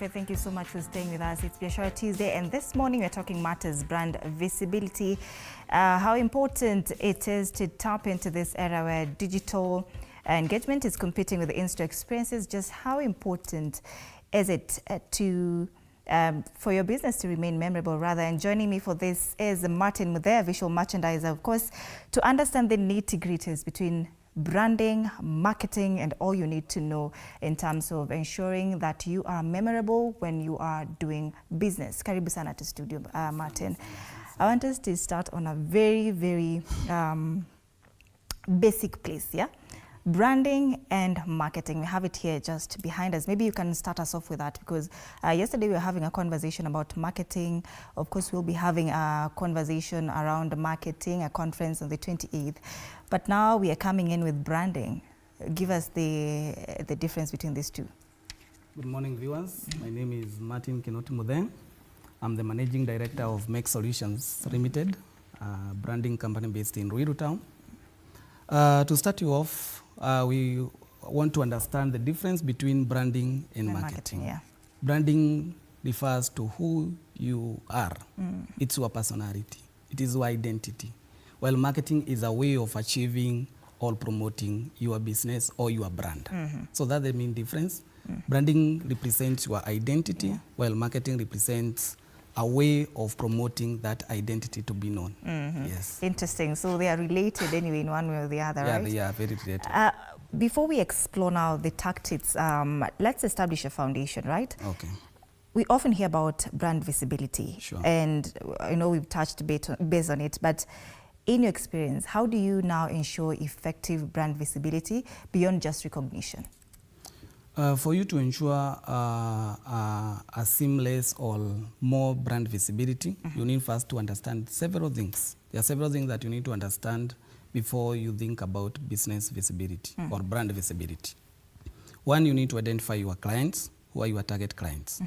Prophet, thank you so much for staying with us. It's Biashara Tuesday, and this morning we're talking matters brand visibility, how important it is to tap into this era where digital engagement is competing with the in-store experiences. Just how important is it for your business to remain memorable rather? And joining me for this is Martin Mudea, visual merchandiser, of course, to understand the nitty-gritties between branding, marketing, and all you need to know in terms of ensuring that you are memorable when you are doing business. Karibu sana to studio, Martin. I want us to start on a very, very basic place, yeah? Branding and marketing. We have it here just behind us. Maybe you can start us off with that, because yesterday we were having a conversation about marketing. Of course, we'll be having a conversation around marketing, a conference on the 28th. But now we are coming in with branding. Give us the difference between these two. Good morning, viewers. My name is Martin Mudea. I'm the Managing Director of Make Solutions Limited, a branding company based in Ruiru Town. To start you off, we want to understand the difference between branding and marketing. Yeah. Branding refers to who you are. It's your personality. It is your identity. While marketing is a way of achieving or promoting your business or your brand. So that's the main difference. Branding represents your identity, while marketing represents a way of promoting that identity to be known. Yes. Interesting. So they are related anyway in one way or the other, right? Yeah, they are very related. Before we explore now the tactics, let's establish a foundation, right? Okay. We often hear about brand visibility. Sure. And I know we've touched base on it, but in your experience, how do you now ensure effective brand visibility beyond just recognition? For you to ensure a seamless or more brand visibility, you need first to understand several things. There are several things that you need to understand before you think about business visibility or brand visibility. One, you need to identify your clients, who are your target clients.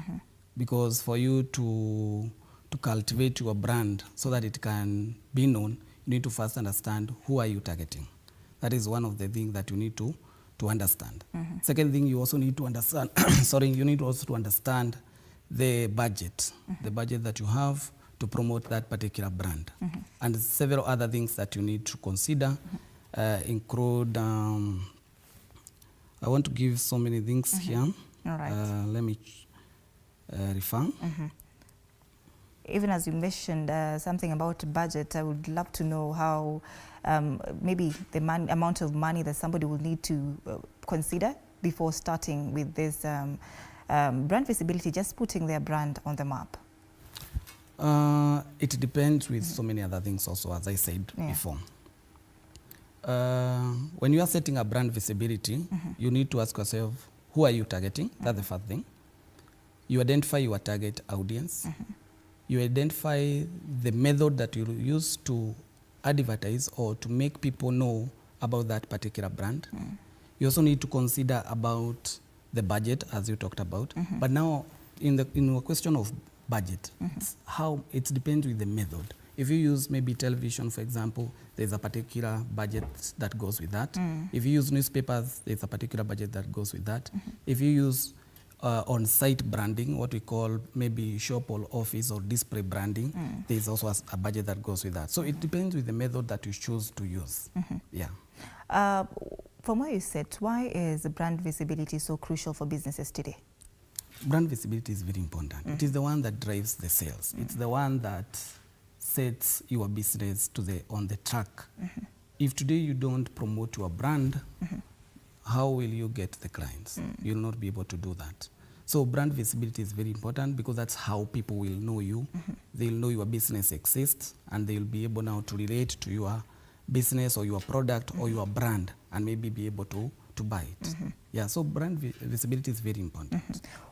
Because for you to cultivate your brand so that it can be known, you need to first understand who are you targeting. That is one of the things that you need to understand. Second thing, you also need to understand, you need also to understand the budget, the budget that you have to promote that particular brand. And several other things that you need to consider include, I want to give so many things here. All right. Let me refer. Even as you mentioned something about budget, I would love to know how maybe the amount of money that somebody will need to consider before starting with this brand visibility, just putting their brand on the map. It depends with so many other things also, as I said before. When you are setting a brand visibility, you need to ask yourself, who are you targeting? That's the first thing. You identify your target audience. You identify the method that you use to advertise or to make people know about that particular brand. You also need to consider about the budget, as you talked about. But now, in the question of budget, how it depends with the method. If you use maybe television, for example, there's a particular budget that goes with that. If you use newspapers, there's a particular budget that goes with that. If you use on-site branding, what we call maybe shop or office or display branding, there's also a budget that goes with that. So it depends with the method that you choose to use. Yeah. From what you said, why is brand visibility so crucial for businesses today? Brand visibility is very important. It is the one that drives the sales. It's the one that sets your business on the track. If today you don't promote your brand, how will you get the clients? You'll not be able to do that. So brand visibility is very important because that's how people will know you. They'll know your business exists, and they'll be able now to relate to your business or your product or your brand, and maybe be able to buy it. Yeah, so brand visibility is very important.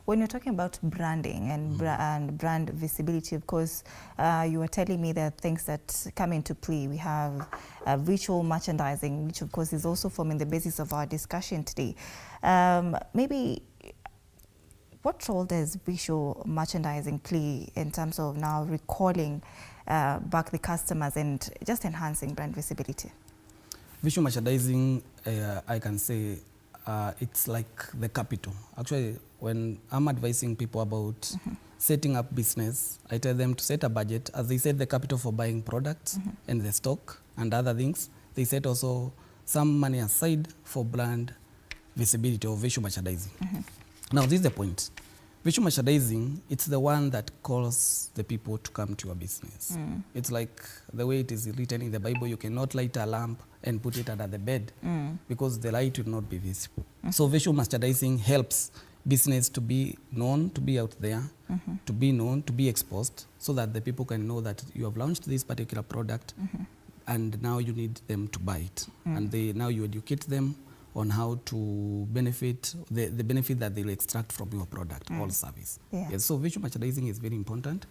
When you're talking about branding and brand visibility, of course, you were telling me there are things that come into play. We have visual merchandising, which of course is also forming the basis of our discussion today. Maybe what role does visual merchandising play in terms of now recalling back the customers and just enhancing brand visibility? Visual merchandising, I can say, it's like the capital. Actually, when I'm advising people about setting up business, I tell them to set a budget. As they set the capital for buying products and the stock and other things, they set also some money aside for brand visibility or visual merchandising. Now, this is the point. Visual merchandising, it's the one that calls the people to come to your business. It's like the way it is written in the Bible, you cannot light a lamp and put it under the bed because the light will not be visible. So visual merchandising helps business to be known, to be out there, to be known, to be exposed, so that the people can know that you have launched this particular product and now you need them to buy it. And now you educate them on how to benefit, the benefit that they'll extract from your product or service. Yes, so visual merchandising is very important,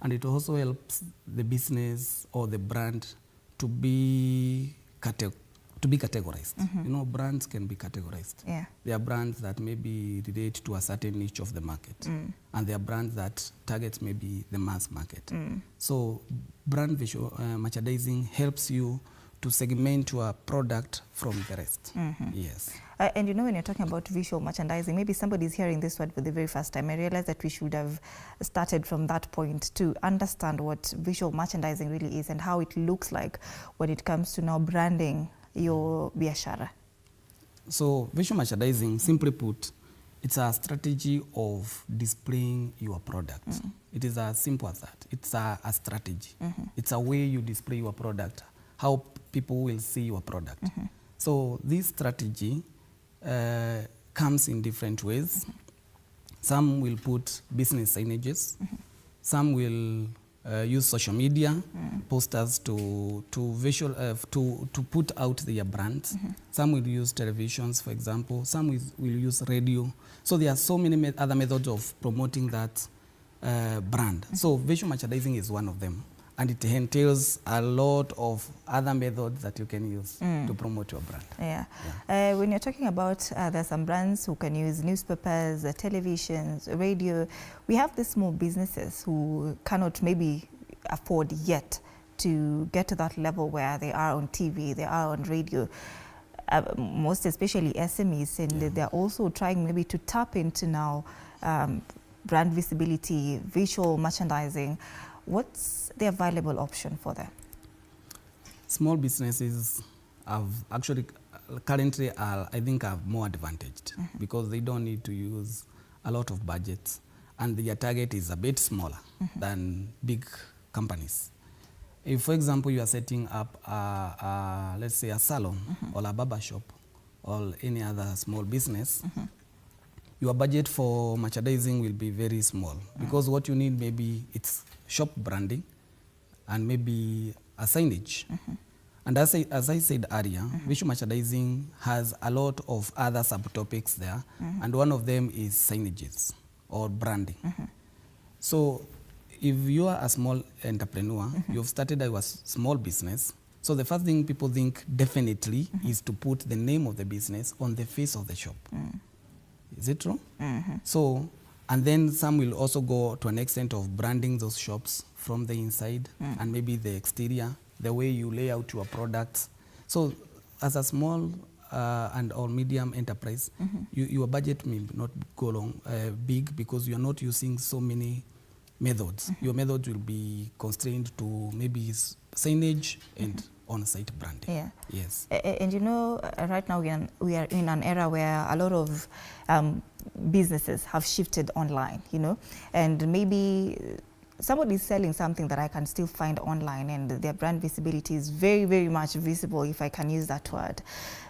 and it also helps the business or the brand to be categorized. You know, brands can be categorized. There are brands that maybe relate to a certain niche of the market, and there are brands that target maybe the mass market. So brand visual merchandising helps you to segment your product from the rest. Yes. And you know, when you're talking about visual merchandising, maybe somebody's hearing this word for the very first time. I realize that we should have started from that point to understand what visual merchandising really is and how it looks like when it comes to now branding your biashara. So visual merchandising, simply put, it's a strategy of displaying your product. It is as simple as that. It's a strategy. It's a way you display your product, how people will see your product. So this strategy comes in different ways. Some will put business signages. Some will use social media posters to put out their brands. Some will use televisions, for example. Some will use radio. So there are so many other methods of promoting that brand. So visual merchandising is one of them. And it entails a lot of other methods that you can use to promote your brand. When you're talking about there's some brands who can use newspapers, televisions, radio. We have these small businesses who cannot maybe afford yet to get to that level where they are on TV, they are on radio. Most especially SMEs, and they're also trying maybe to tap into now brand visibility, visual merchandising. What's the available option for them? Small businesses have actually currently I think are more advantaged because they don't need to use a lot of budgets, and their target is a bit smaller than big companies. If, for example, you are setting up let's say a salon or a barber shop or any other small business, your budget for merchandising will be very small because what you need maybe it's shop branding and maybe a signage. And as I said earlier, visual merchandising has a lot of other subtopics there, and one of them is signages or branding. So if you are a small entrepreneur, you've started a small business, so the first thing people think definitely is to put the name of the business on the face of the shop. Is it true? So, and then some will also go to an extent of branding those shops from the inside and maybe the exterior, the way you lay out your products. So as a small and or medium enterprise, your budget may not go big because you are not using so many methods. Your methods will be constrained to maybe signage and on-site branding. Yes. And you know, right now we are in an era where a lot of businesses have shifted online, you know, and maybe somebody's selling something that I can still find online and their brand visibility is very, very much visible, if I can use that word.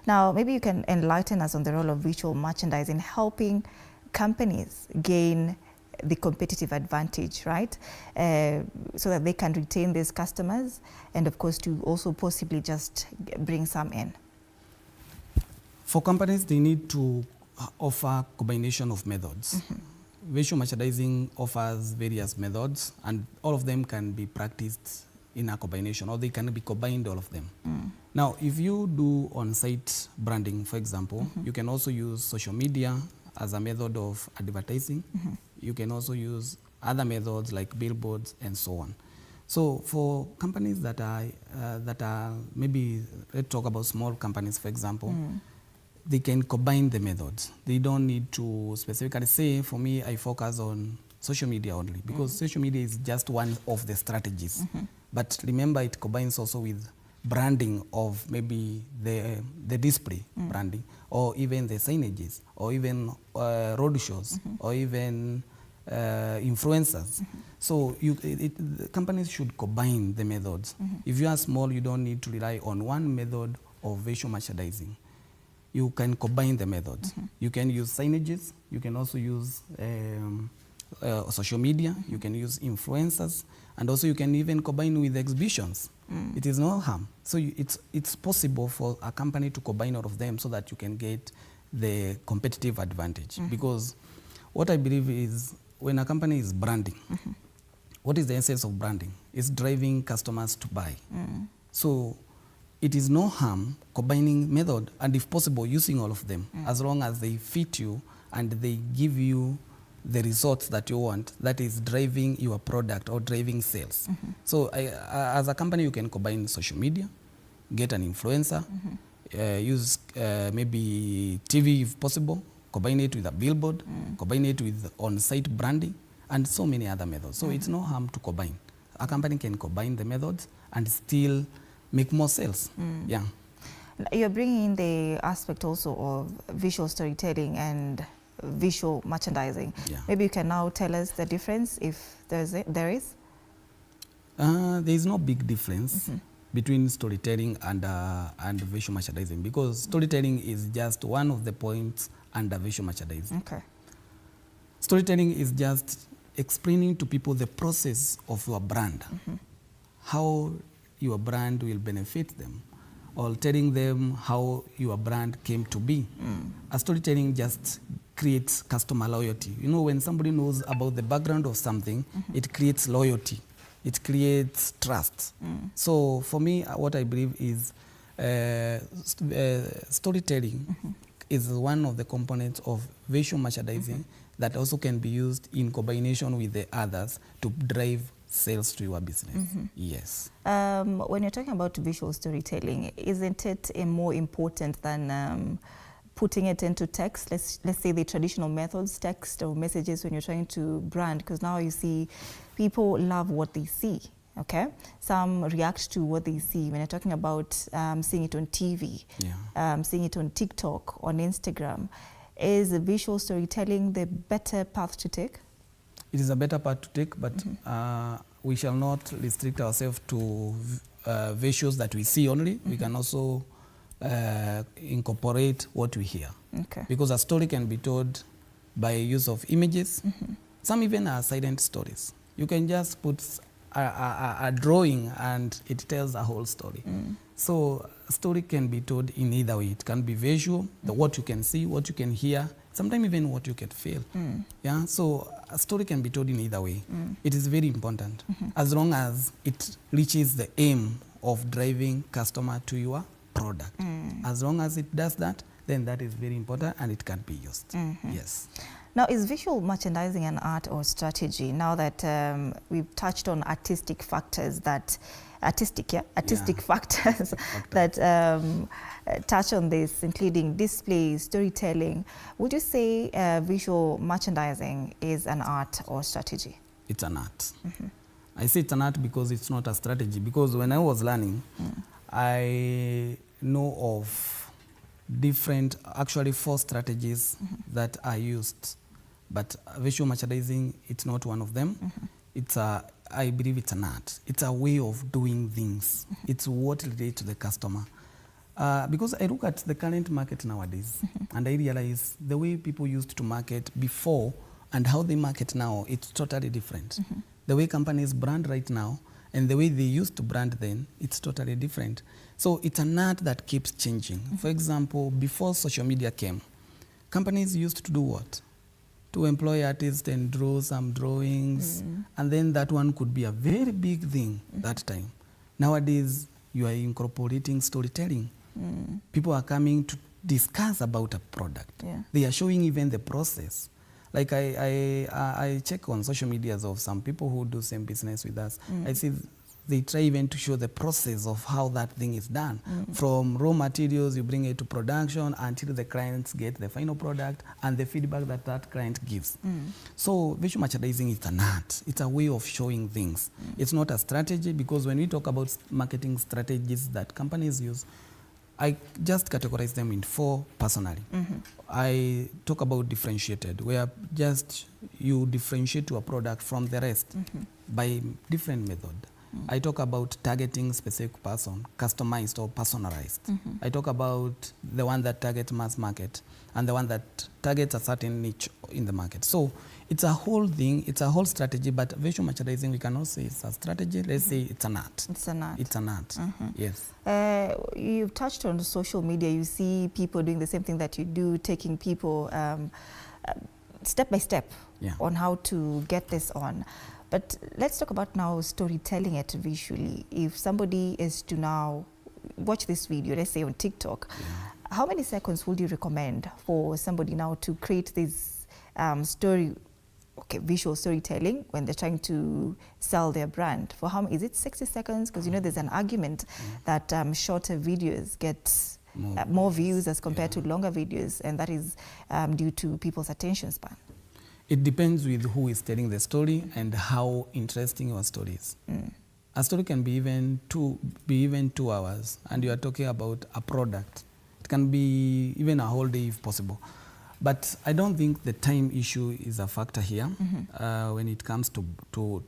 Now, maybe you can enlighten us on the role of visual merchandising helping companies gain the competitive advantage, right? So that they can retain these customers and of course to also possibly just bring some in. For companies, they need to offer combination of methods. Visual merchandising offers various methods and all of them can be practiced in a combination, or they can be combined, all of them. Now, if you do on-site branding, for example, you can also use social media as a method of advertising. You can also use other methods like billboards and so on. So for companies that are maybe, let's talk about small companies, for example, they can combine the methods. They don't need to specifically say, for me, I focus on social media only, because social media is just one of the strategies. But remember, it combines also with branding of maybe the display branding, or even the signages, or even road shows, or even influencers. So the companies should combine the methods. If you are small, you don't need to rely on one method of visual merchandising. You can combine the methods. You can use signages. You can also use social media. You can use influencers. And also you can even combine with exhibitions. It is no harm. So it's possible for a company to combine all of them so that you can get the competitive advantage. Because what I believe is, when a company is branding, what is the essence of branding? It's driving customers to buy. So it is no harm combining method, and if possible, using all of them, as long as they fit you and they give you the results that you want, that is driving your product or driving sales. So as a company, you can combine social media, get an influencer, use maybe TV if possible, combine it with a billboard, combine it with on-site branding, and so many other methods. So it's no harm to combine. A company can combine the methods and still make more sales. Yeah. You're bringing in the aspect also of visual storytelling and visual merchandising. Yeah. Maybe you can now tell us the difference, if there is. There is no big difference between storytelling and visual merchandising, because storytelling is just one of the points under visual merchandising. Okay. Storytelling is just explaining to people the process of your brand, how your brand will benefit them, or telling them how your brand came to be. A storytelling just creates customer loyalty. You know, when somebody knows about the background of something, it creates loyalty. It creates trust. So for me, what I believe is storytelling is one of the components of visual merchandising that also can be used in combination with the others to drive sales to your business. Yes. When you're talking about visual storytelling, isn't it more important than putting it into text? Let's say the traditional methods, text or messages, when you're trying to brand, because now you see people love what they see. Okay, some react to what they see. When you're talking about seeing it on TV, seeing it on TikTok, on Instagram, is visual storytelling the better path to take? It is a better path to take, but we shall not restrict ourselves to visuals that we see only. We can also incorporate what we hear. Okay. Because a story can be told by use of images. Some even are silent stories. You can just put a drawing and it tells a whole story. So a story can be told in either way. It can be visual, what you can see, what you can hear, sometimes even what you can feel. Yeah, so a story can be told in either way. It is very important, as long as it reaches the aim of driving customer to your product. As long as it does that, then that is very important and it can be used. Yes. Now, is visual merchandising an art or strategy? Now that we've touched on artistic factors that, factors that touch on this, including display, storytelling, would you say visual merchandising is an art or strategy? It's an art. I say it's an art because it's not a strategy, because when I was learning, I know of different, actually 4 strategies that are used. But visual merchandising, it's not one of them. It's I believe it's an art. It's a way of doing things. It's what relates to the customer. Because I look at the current market nowadays, and I realize the way people used to market before and how they market now, it's totally different. The way companies brand right now and the way they used to brand then, it's totally different. So it's an art that keeps changing. For example, before social media came, companies used to do what? To employ artists and draw some drawings, and then that one could be a very big thing that time. Nowadays, you are incorporating storytelling. People are coming to discuss about a product. They are showing even the process. Like I check on social medias of some people who do same business with us. I see they try even to show the process of how that thing is done. From raw materials, you bring it to production until the clients get the final product and the feedback that that client gives. So visual merchandising is an art. It's a way of showing things. It's not a strategy, because when we talk about marketing strategies that companies use, I just categorize them in 4 personally. I talk about differentiated, where just you differentiate your product from the rest by different method. I talk about targeting specific person, customized or personalized. I talk about the one that targets mass market and the one that targets a certain niche in the market. So it's a whole thing, it's a whole strategy, but visual merchandising, we cannot say it's a strategy, let's say it's an art. It's an art. It's an art, yes. You've touched on social media. You see people doing the same thing that you do, taking people step by step on how to get this on. But let's talk about now storytelling it visually. If somebody is to now watch this video, let's say on TikTok, how many seconds would you recommend for somebody now to create this visual storytelling when they're trying to sell their brand? For how is it 60 seconds? Because you know there's an argument that shorter videos get more views as compared to longer videos, and that is due to people's attention span. It depends with who is telling the story and how interesting your story is. A story can be even 2 hours, and you are talking about a product. It can be even a whole day if possible. But I don't think the time issue is a factor here when it comes to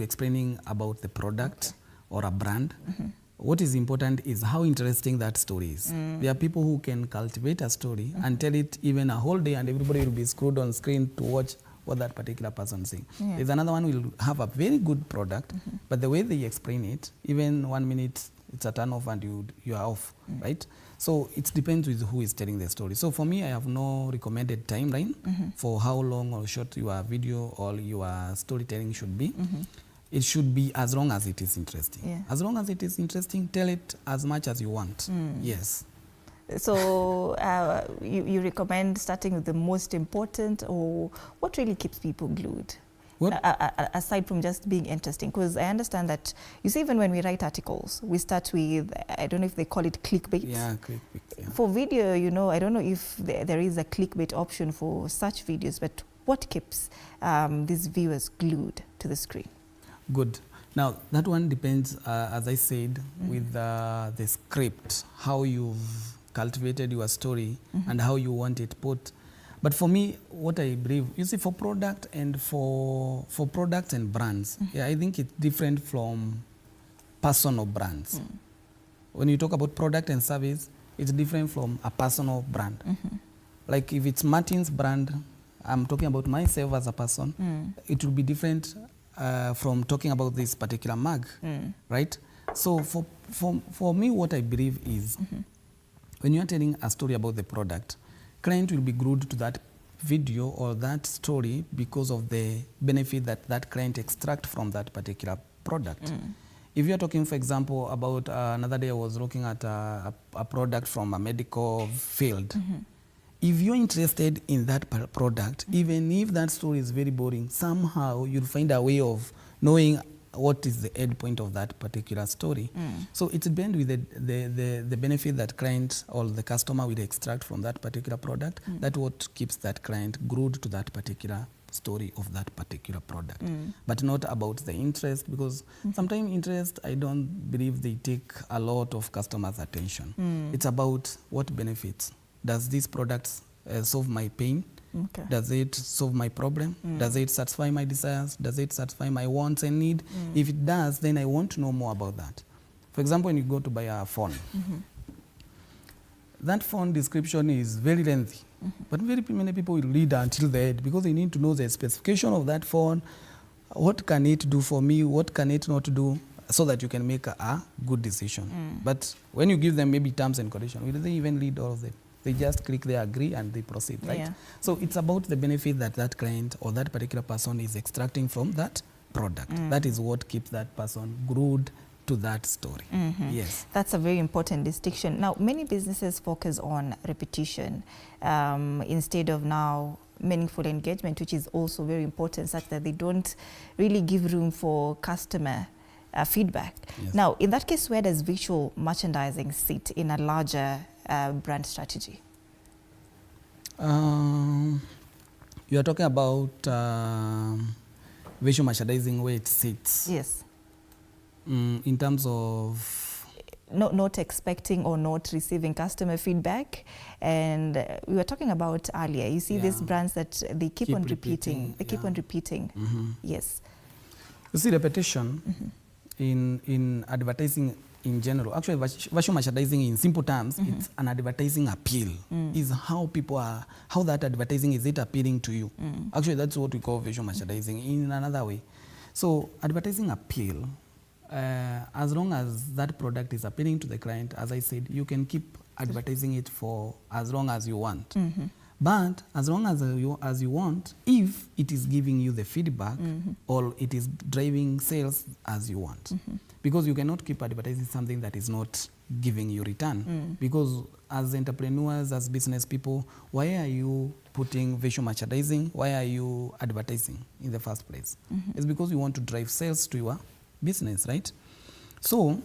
explaining about the product or a brand. What is important is how interesting that story is. There are people who can cultivate a story and tell it even a whole day, and everybody will be screwed on screen to watch what that particular person is saying. There's another one who will have a very good product, but the way they explain it, even 1 minute, it's a turn off and you are off, right? So it depends with who is telling the story. So for me, I have no recommended timeline for how long or short your video or your storytelling should be. It should be as long as it is interesting. As long as it is interesting, tell it as much as you want. Yes. So you recommend starting with the most important, or what really keeps people glued? Aside from just being interesting, because I understand that you see, even when we write articles, we start with, I don't know if they call it clickbait. Yeah, clickbait. For video, you know, I don't know if there is a clickbait option for such videos, but what keeps these viewers glued to the screen? Good. Now, that one depends, as I said, with the script, how you've cultivated your story and how you want it put. But for me, what I believe, you see, for product and for products and brands, I think it's different from personal brands. When you talk about product and service, it's different from a personal brand. Like if it's Martin's brand, I'm talking about myself as a person, it will be different from talking about this particular mug, right? So for me, what I believe is when you're telling a story about the product, client will be glued to that video or that story because of the benefit that that client extract from that particular product. If you're talking, for example, about another day I was looking at a product from a medical field. If you're interested in that product, even if that story is very boring, somehow you'll find a way of knowing what is the end point of that particular story. So it depends with the benefit that client or the customer will extract from that particular product. That's what keeps that client glued to that particular story of that particular product. But not about the interest, because sometimes interest, I don't believe they take a lot of customers' attention. It's about what benefits. Does this product solve my pain? Does it solve my problem? Does it satisfy my desires? Does it satisfy my wants and need? If it does, then I want to know more about that. For example, when you go to buy a phone, that phone description is very lengthy, but very many people will read until the end because they need to know the specification of that phone. What can it do for me? What can it not do? So that you can make a good decision. But when you give them maybe terms and conditions, will they even read all of them? They just click, they agree, and they proceed, right? So it's about the benefit that that client or that particular person is extracting from that product. That is what keeps that person glued to that story. Yes. That's a very important distinction. Now, many businesses focus on repetition instead of now meaningful engagement, which is also very important, such that they don't really give room for customer feedback. Yes. Now, in that case, where does visual merchandising sit in a larger brand strategy? You are talking about visual merchandising, where it sits. Yes. In terms of not expecting or not receiving customer feedback. And we were talking about earlier, you see these brands that they keep on repeating. They keep on repeating. Yes. You see, repetition in advertising in general, actually visual merchandising in simple terms, it's an advertising appeal. Is how people are, how that advertising, is it appealing to you? Actually, that's what we call visual merchandising in another way. So advertising appeal, as long as that product is appealing to the client, as I said, you can keep advertising it for as long as you want. But as long as you want, if it is giving you the feedback or it is driving sales as you want. Because you cannot keep advertising something that is not giving you return. Because as entrepreneurs, as business people, why are you putting visual merchandising? Why are you advertising in the first place? It's because you want to drive sales to your business, right? So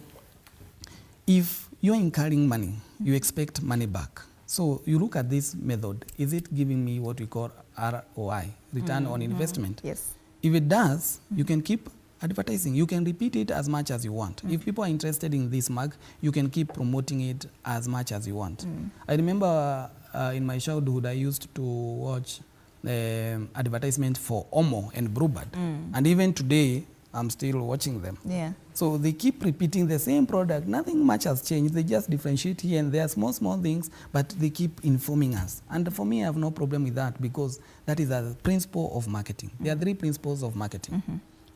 if you're incurring money, you expect money back. So you look at this method, is it giving me what we call ROI, return on investment? Yes. If it does, you can keep advertising. You can repeat it as much as you want. If people are interested in this mug, you can keep promoting it as much as you want. I remember in my childhood, I used to watch advertisement for Omo and Brewbird. And even today, I'm still watching them. Yeah. So they keep repeating the same product. Nothing much has changed. They just differentiate here and there, small things, but they keep informing us. And for me, I have no problem with that because that is a principle of marketing. There are 3 principles of marketing.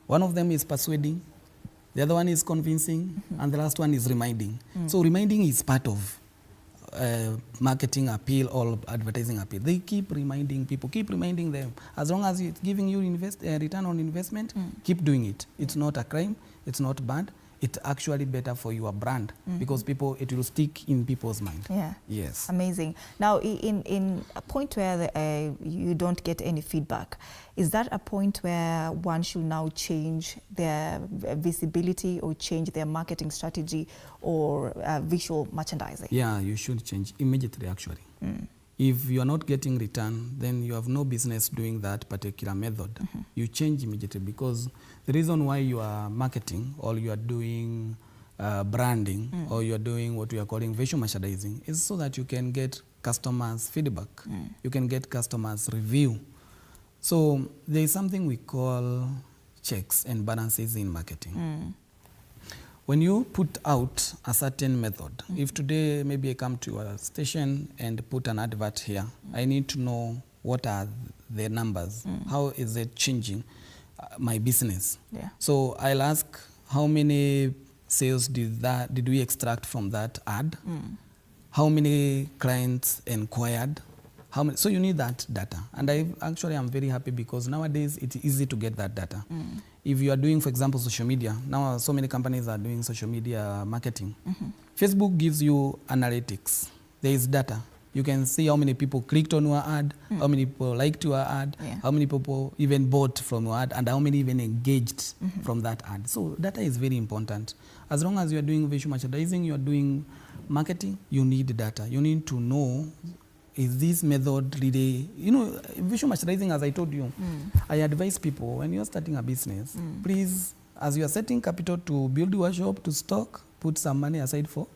One of them is persuading, the other one is convincing, and the last one is reminding. So reminding is part of marketing appeal or advertising appeal. They keep reminding people, keep reminding them. As long as it's giving you return on investment, keep doing it. It's not a crime, it's not bad. It's actually better for your brand because it will stick in people's mind. Yeah. Yes. Amazing. Now, in a point where you don't get any feedback, is that a point where one should now change their visibility or change their marketing strategy or visual merchandising? Yeah, you should change immediately, actually. If you are not getting return, then you have no business doing that particular method. You change immediately because the reason why you are marketing or you are doing branding or you are doing what we are calling visual merchandising is so that you can get customers' feedback. You can get customers' review. So there is something we call checks and balances in marketing. When you put out a certain method, if today maybe I come to a station and put an advert here, I need to know what are the numbers, how is it changing my business. Yeah. So I'll ask how many sales did we extract from that ad, how many clients inquired, so you need that data. And I'm very happy because nowadays it's easy to get that data. If you are doing, for example, social media, now so many companies are doing social media marketing. Facebook gives you analytics. There is data. You can see how many people clicked on your ad, how many people liked your ad, how many people even bought from your ad, and how many even engaged from that ad. So data is very important. As long as you are doing visual merchandising, you are doing marketing, you need data. You need to know, is this method really, visual merchandising, as I told you, I advise people when you're starting a business, please, as you are setting capital to build your shop, to stock, put some money aside for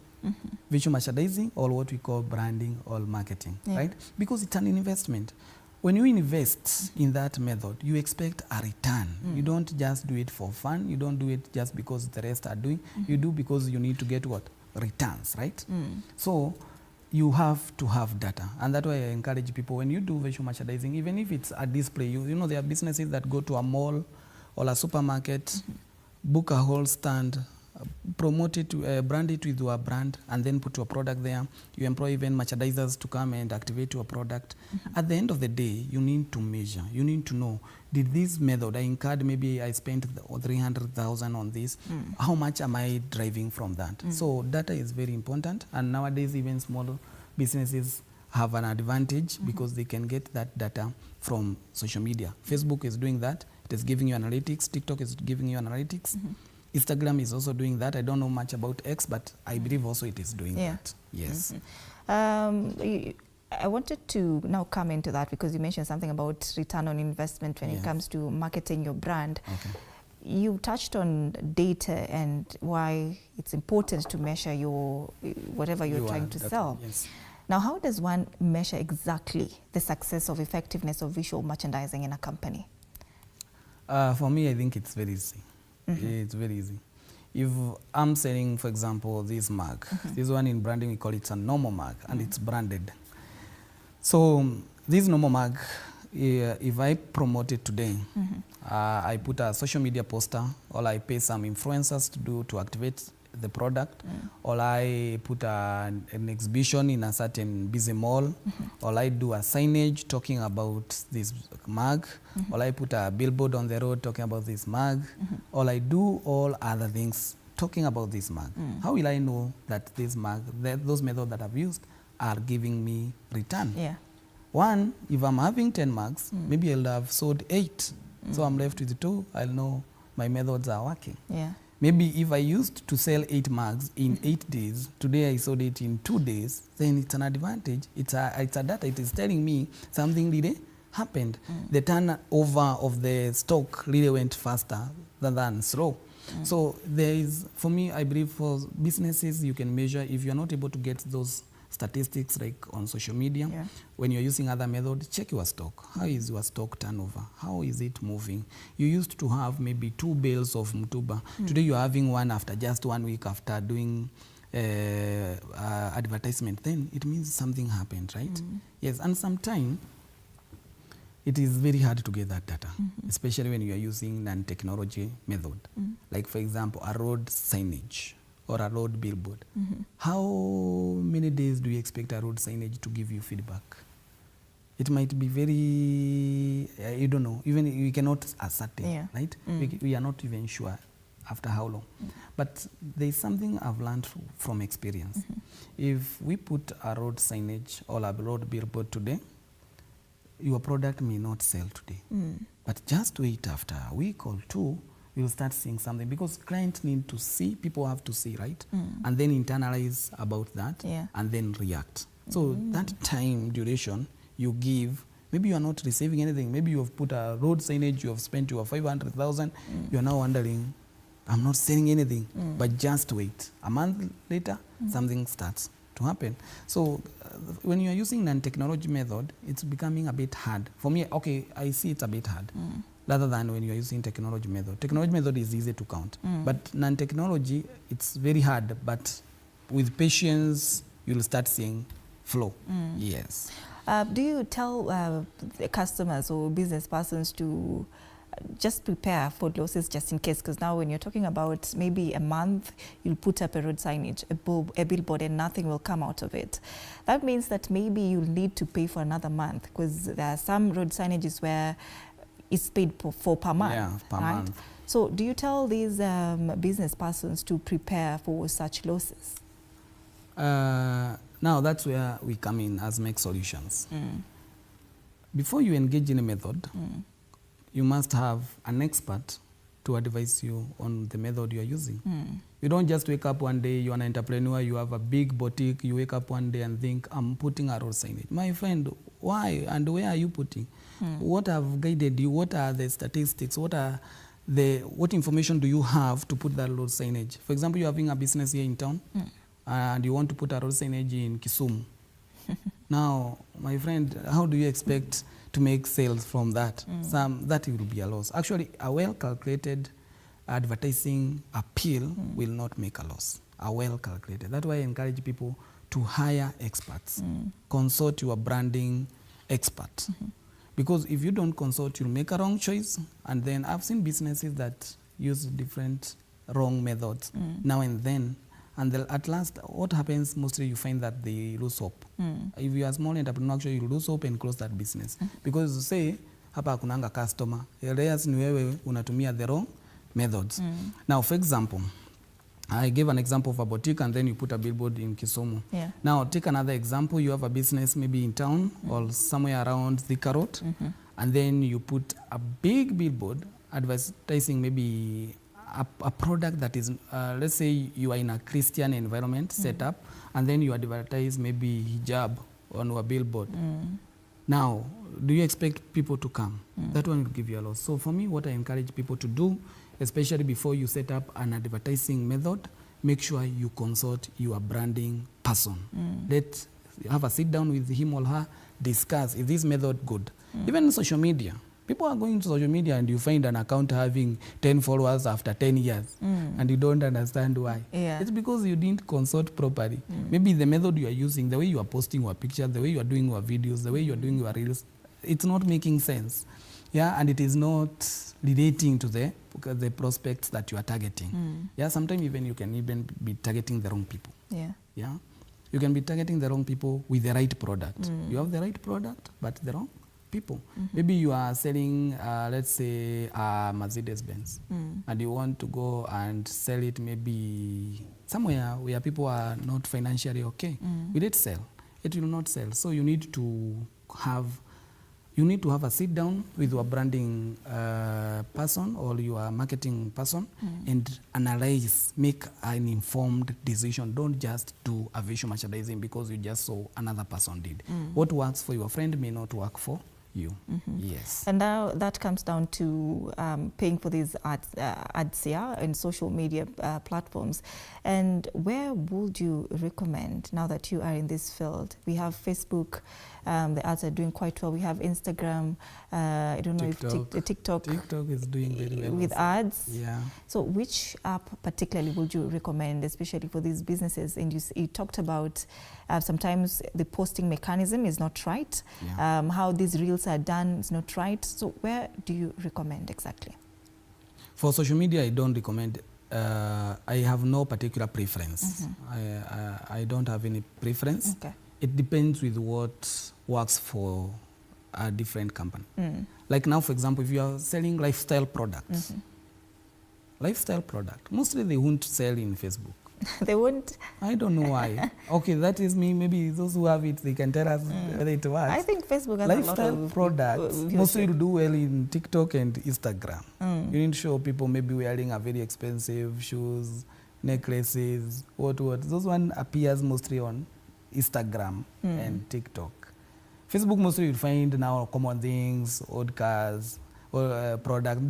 visual merchandising or what we call branding or marketing, right? Because it's an investment. When you invest in that method, you expect a return. You don't just do it for fun. You don't do it just because the rest are doing. You do because you need to get what? Returns, right? So you have to have data. And that's why I encourage people, when you do visual merchandising, even if it's a display, there are businesses that go to a mall or a supermarket, book a whole stand, promote it, brand it with your brand, and then put your product there. You employ even merchandisers to come and activate your product. At the end of the day, you need to measure. You need to know, did this method, I incurred, maybe I spent 300,000 on this, how much am I driving from that? So data is very important, and nowadays even small businesses have an advantage because they can get that data from social media. Facebook is doing that. It is giving you analytics. TikTok is giving you analytics. Instagram is also doing that. I don't know much about X, but I believe also it is doing that. Yes. I wanted to now come into that because you mentioned something about return on investment when it comes to marketing your brand. Okay. You touched on data and why it's important to measure your whatever you're trying to sell. Yes. Now, how does one measure exactly the success of effectiveness of visual merchandising in a company? For me, I think it's very easy. It's very easy. If I'm selling, for example, this mug, this one in branding, we call it a normal mug, and it's branded. So this normal mug, if I promote it today, I put a social media poster, or I pay some influencers to activate the product, or I put an exhibition in a certain busy mall, or I do a signage talking about this mug, or I put a billboard on the road talking about this mug, or I do all other things talking about this mug. How will I know that this mug, those methods that I've used are giving me return? One, if I'm having 10 mugs, maybe I'll have sold 8. So I'm left with 2. I'll know my methods are working. Maybe if I used to sell 8 mugs in 8 days, today I sold it in 2 days, then it's an advantage. It's a data. It is telling me something really happened. The turnover of the stock really went faster than slow. So there is, for me, I believe for businesses, you can measure. If you're not able to get those statistics like on social media, when you're using other methods, check your stock. How is your stock turnover? How is it moving? You used to have maybe 2 bales of mtuba. Today you're having one after just 1 week after doing advertisement. Then it means something happened, right? Yes, and sometimes it is very hard to get that data, especially when you are using non-technology method. Like, for example, a road signage or a road billboard. How many days do you expect a road signage to give you feedback? It might be very, you don't know, even we cannot ascertain, right? We are not even sure after how long. But there is something I've learned from experience. If we put a road signage or a road billboard today, your product may not sell today. But just wait after a week or 2, you'll start seeing something, because clients need to see, people have to see, right? And then internalize about that and then react. So that time duration you give, maybe you are not receiving anything. Maybe you have put a road signage, you have spent your 500,000, you are now wondering, I'm not selling anything. But just wait. A month later, something starts to happen. So when you are using non-technology method, it's becoming a bit hard. For me, okay, I see it's a bit hard. Rather than when you are using technology method. Technology method is easy to count. But non-technology, it's very hard. But with patience, you'll start seeing flow. Yes. Do you tell the customers or business persons to just prepare for losses just in case? Because now when you're talking about maybe a month, you'll put up a road signage, a billboard, and nothing will come out of it. That means that maybe you'll need to pay for another month, because there are some road signages where it's paid for per month. Yeah, per month. So do you tell these business persons to prepare for such losses? Now that's where we come in as Make Solutions. Before you engage in a method, you must have an expert to advise you on the method you are using. You don't just wake up one day, you're an entrepreneur, you have a big boutique, you wake up one day and think, I'm putting a road signage. My friend, why and where are you putting? What have guided you? What are the statistics? What information do you have to put that road signage? For example, you're having a business here in town and you want to put a road signage in Kisumu. Now, my friend, how do you expect to make sales from that? That will be a loss. Actually, a well-calculated advertising appeal will not make a loss. A well-calculated. That's why I encourage people to hire experts. Consult your branding expert. Because if you don't consult, you'll make a wrong choice. And then I've seen businesses that use different wrong methods now and then. And at last, what happens, mostly you find that they lose hope. If you are a small entrepreneur, actually you lose hope and close that business. Because you say, hapa kunanga customer, areas ni wewe unatumia the wrong methods. Now, for example, I gave an example of a boutique and then you put a billboard in Kisumu. Now, take another example. You have a business maybe in town or somewhere around Thika Road, and then you put a big billboard advertising maybe a product that is, let's say you are in a Christian environment setup, and then you advertise maybe hijab on a billboard. Now, do you expect people to come? That one will give you a loss. So for me, what I encourage people to do, especially before you set up an advertising method, make sure you consult your branding person. Let's have a sit down with him or her, discuss, is this method good? Even in social media. People are going to social media and you find an account having 10 followers after 10 years and you don't understand why. It's because you didn't consult properly. Maybe the method you are using, the way you are posting your pictures, the way you are doing your videos, the way you are doing your reels, it's not making sense. And it is not relating to the prospects that you are targeting. Sometimes even you can even be targeting the wrong people. You can be targeting the wrong people with the right product. You have the right product, but the wrong people. Maybe you are selling, let's say, a Mercedes-Benz, and you want to go and sell it maybe somewhere where people are not financially okay. Will it sell? It will not sell. So you need to have a sit down with your branding person or your marketing person and analyze, make an informed decision. Don't just do a visual merchandising because you just saw another person did. What works for your friend may not work for you. Yes. And now that comes down to paying for these ads here and social media platforms. And where would you recommend, now that you are in this field? We have Facebook, the ads are doing quite well. We have Instagram, I don't know if TikTok. TikTok is doing very well. With ads. Yeah. So which app particularly would you recommend, especially for these businesses? And you talked about sometimes the posting mechanism is not right. How these reels are done is not right. So where do you recommend exactly? For social media, I don't recommend. I have no particular preference. I don't have any preference. It depends with what works for a different company. Like now, for example, if you are selling lifestyle products, mostly they won't sell in Facebook. They won't? I don't know why. Okay, that is me. Maybe those who have it, they can tell us whether it works. I think Facebook has lifestyle a lot of products mostly do well in TikTok and Instagram. You need to show people maybe wearing a very expensive shoes, necklaces, what. Those one appears mostly on Instagram and TikTok. Facebook mostly you find now common things, old cars, or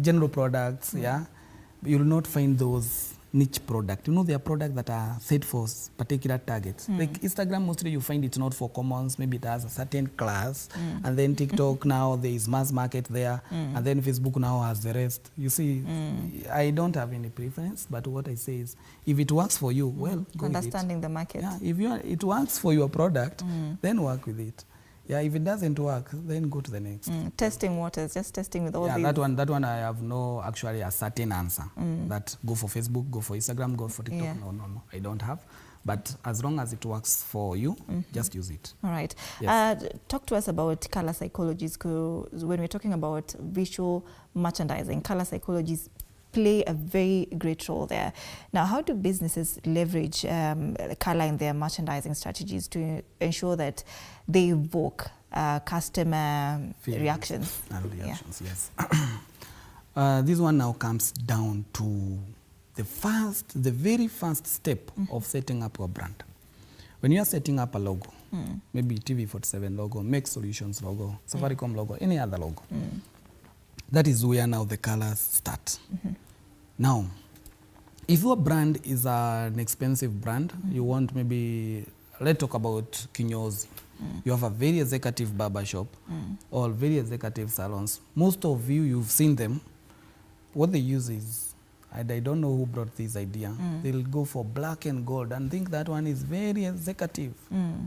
general products. You will not find those niche product. You know, there are products that are set for particular targets. Like Instagram, mostly you find it's not for commons. Maybe it has a certain class. And then TikTok now there is mass market there. And then Facebook now has the rest. You see, I don't have any preference, but what I say is, if it works for you, well, go understanding with it. The market. If it works for your product, then work with it. If it doesn't work, then go to the next. Testing waters, just testing with all these. That one I have no actually a certain answer. That go for Facebook, go for Instagram, go for TikTok. No, I don't have. But as long as it works for you, just use it. All right. Talk to us about color psychologies, because when we're talking about visual merchandising, color psychologies play a very great role there. Now, how do businesses leverage color in their merchandising strategies to ensure that they evoke customer reactions? Yes. This one now comes down to the very first step of setting up your brand. When you are setting up a logo, maybe TV47 logo, Make Solutions logo, Safaricom logo, any other logo, that is where now the colors start. Now, if your brand is an expensive brand, you want maybe, let's talk about kinyozi. You have a very executive barber shop or very executive salons. Most of you've seen them. What they use is, I don't know who brought this idea. They'll go for black and gold and think that one is very executive.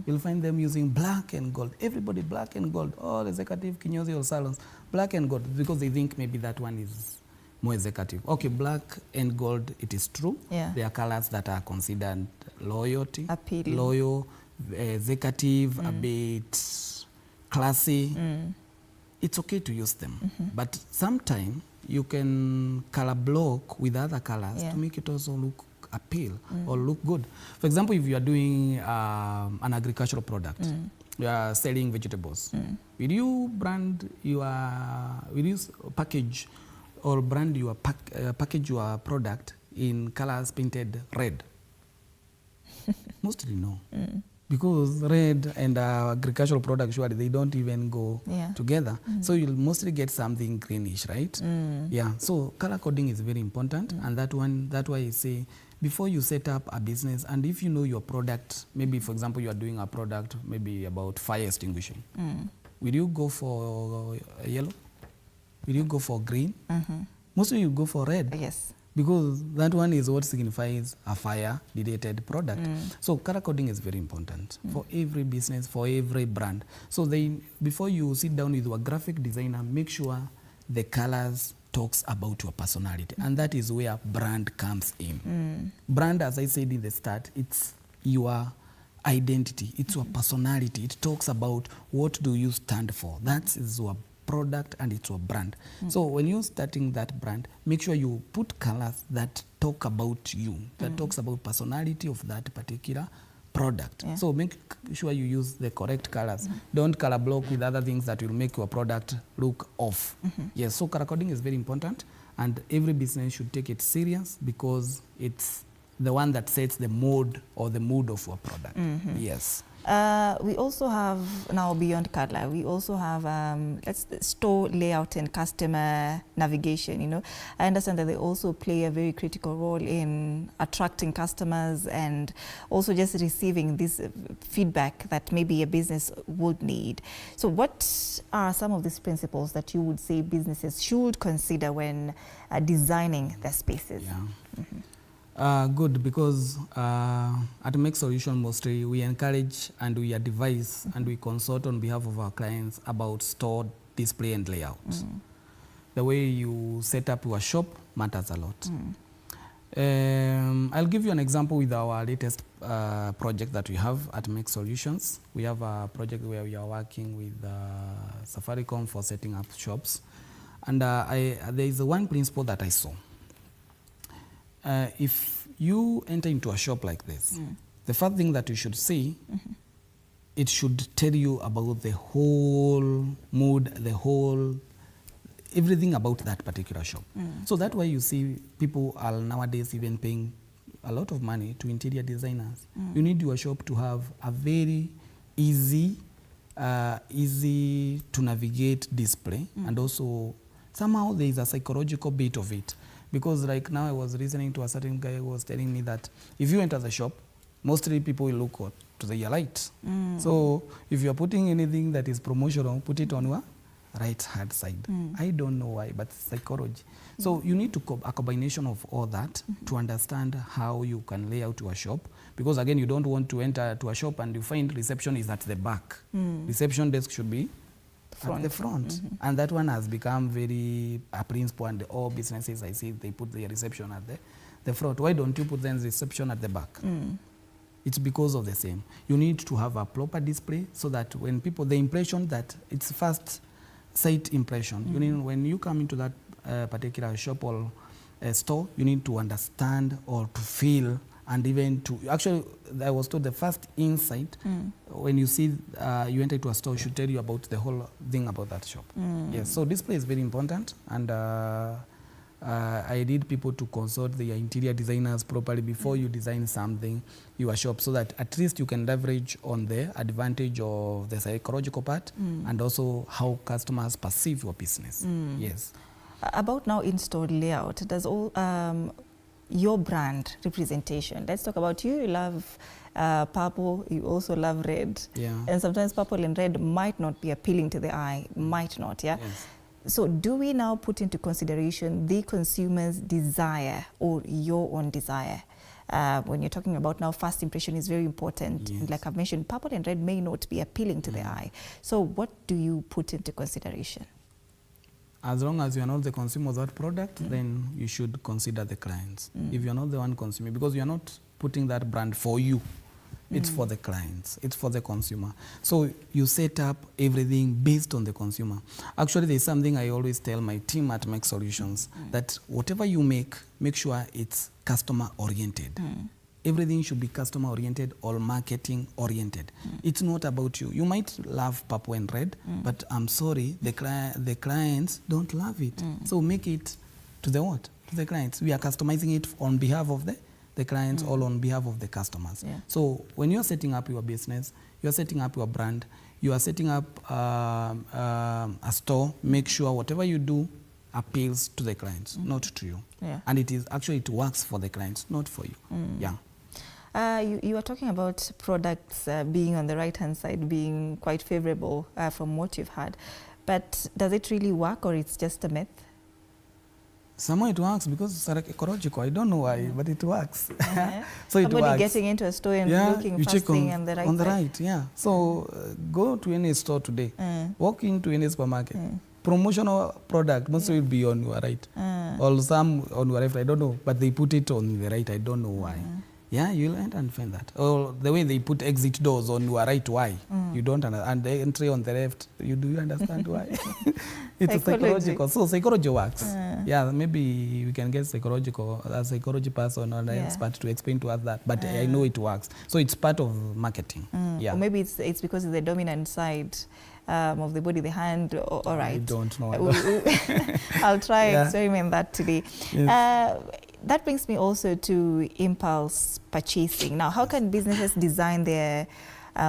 You'll find them using black and gold. Everybody black and gold. All executive kinyozi or salons, black and gold, because they think maybe that one is more executive. Okay, black and gold, it is true. They are colors that are considered loyalty, appealing, loyal, executive, a bit classy. It's okay to use them. But sometimes you can color block with other colors to make it also look appeal or look good. For example, if you are doing an agricultural product, you are selling vegetables. Will you package or brand your package your product in colors painted red? Mostly no. Because red and agricultural products, surely they don't even go together. So you'll mostly get something greenish, right? Yeah. So color coding is very important, and that's why I say before you set up a business, and if you know your product, maybe for example you are doing a product maybe about fire extinguishing, will you go for yellow? Will you go for green? Mostly you go for red. Yes. Because that one is what signifies a fire-related product. So color coding is very important for every business, for every brand. So before you sit down with your graphic designer, make sure the colors talks about your personality. And that is where brand comes in. Brand, as I said in the start, it's your identity. It's your personality. It talks about what do you stand for. That is your product and it's your brand. So when you're starting that brand, make sure you put colors that talk about you, that talks about personality of that particular product. So make sure you use the correct colors. Don't color block with other things that will make your product look off. Yes, so color coding is very important, and every business should take it serious because it's the one that sets the mode or the mood of your product. Yes. We also have, now beyond color, we also have store layout and customer navigation. You know, I understand that they also play a very critical role in attracting customers and also just receiving this feedback that maybe a business would need. So what are some of these principles that you would say businesses should consider when designing their spaces? Good, because at Make Solution mostly we encourage and we advise and we consult on behalf of our clients about store display and layout. The way you set up your shop matters a lot. I'll give you an example with our latest project that we have at Make Solutions. We have a project where we are working with Safaricom for setting up shops, and there is one principle that I saw. If you enter into a shop like this, the first thing that you should see, it should tell you about the whole mood, everything about that particular shop. So that's why you see people are nowadays even paying a lot of money to interior designers. You need your shop to have a very easy to navigate display, and also somehow there is a psychological bit of it. Because like now I was listening to a certain guy who was telling me that if you enter the shop, mostly people will look to the light. So if you're putting anything that is promotional, put it on your right hand side. I don't know why, but psychology. So you need a combination of all that to understand how you can lay out your shop. Because again, you don't want to enter to a shop and you find reception is at the back. Reception desk should be at the front. And that one has become very a principle, and all businesses I see, they put their reception at the front. Why don't you put the reception at the back? It's because of the same. You need to have a proper display so that when people, the impression that it's first sight impression. You need, when you come into that particular shop or store, you need to understand or to feel, and even to, actually, I was told the first insight, when you see, you enter into a store, should tell you about the whole thing about that shop. Yes, so display is very important, and I need people to consult their interior designers properly before you design something, your shop, so that at least you can leverage on the advantage of the psychological part and also how customers perceive your business. Yes. About now in-store layout, does all your brand representation. Let's talk about you. You love purple, you also love red. Yeah. And sometimes purple and red might not be appealing to the eye, might not, yeah? Yes. So do we now put into consideration the consumer's desire or your own desire? When you're talking about now, first impression is very important. Yes. Like I've mentioned, purple and red may not be appealing to the eye. So what do you put into consideration? As long as you are not the consumer of that product, then you should consider the clients. If you're not the one consuming, because you're not putting that brand for you, it's for the clients, it's for the consumer. So you set up everything based on the consumer. Actually, there's something I always tell my team at Make Solutions, that whatever you make sure it's customer oriented. Everything should be customer oriented or marketing oriented. It's not about you. You might love purple and red, but I'm sorry, the clients don't love it. So make it to the what? To the clients. We are customizing it on behalf of the clients or on behalf of the customers. Yeah. So when you're setting up your business, you're setting up your brand, you are setting up a store, make sure whatever you do appeals to the clients, not to you. Yeah. And it works for the clients, not for you. Yeah. You were talking about products being on the right-hand side, being quite favorable from what you've had. But does it really work, or it's just a myth? Somehow it works because it's ecological. I don't know why, but it works. So it Somebody works. getting into a store and looking you first check thing on the right on the side. right, yeah. So go to any store today, walk into any supermarket. Promotional product most will be on your right, or some on your left. I don't know, but they put it on the right. I don't know why. Yeah, you'll find that. Or the way they put exit doors on your right, why? You don't understand. And the entry on the left, do you understand why? It's psychological. So psychology works. Yeah, maybe we can get a psychology person or an expert to explain to us that. But I know it works. So it's part of marketing. Yeah. Or maybe it's because it's the dominant side of the body, the hand. All right. I don't know. I'll try experiment that today. Yes. That brings me also to impulse purchasing. Now, how can businesses design their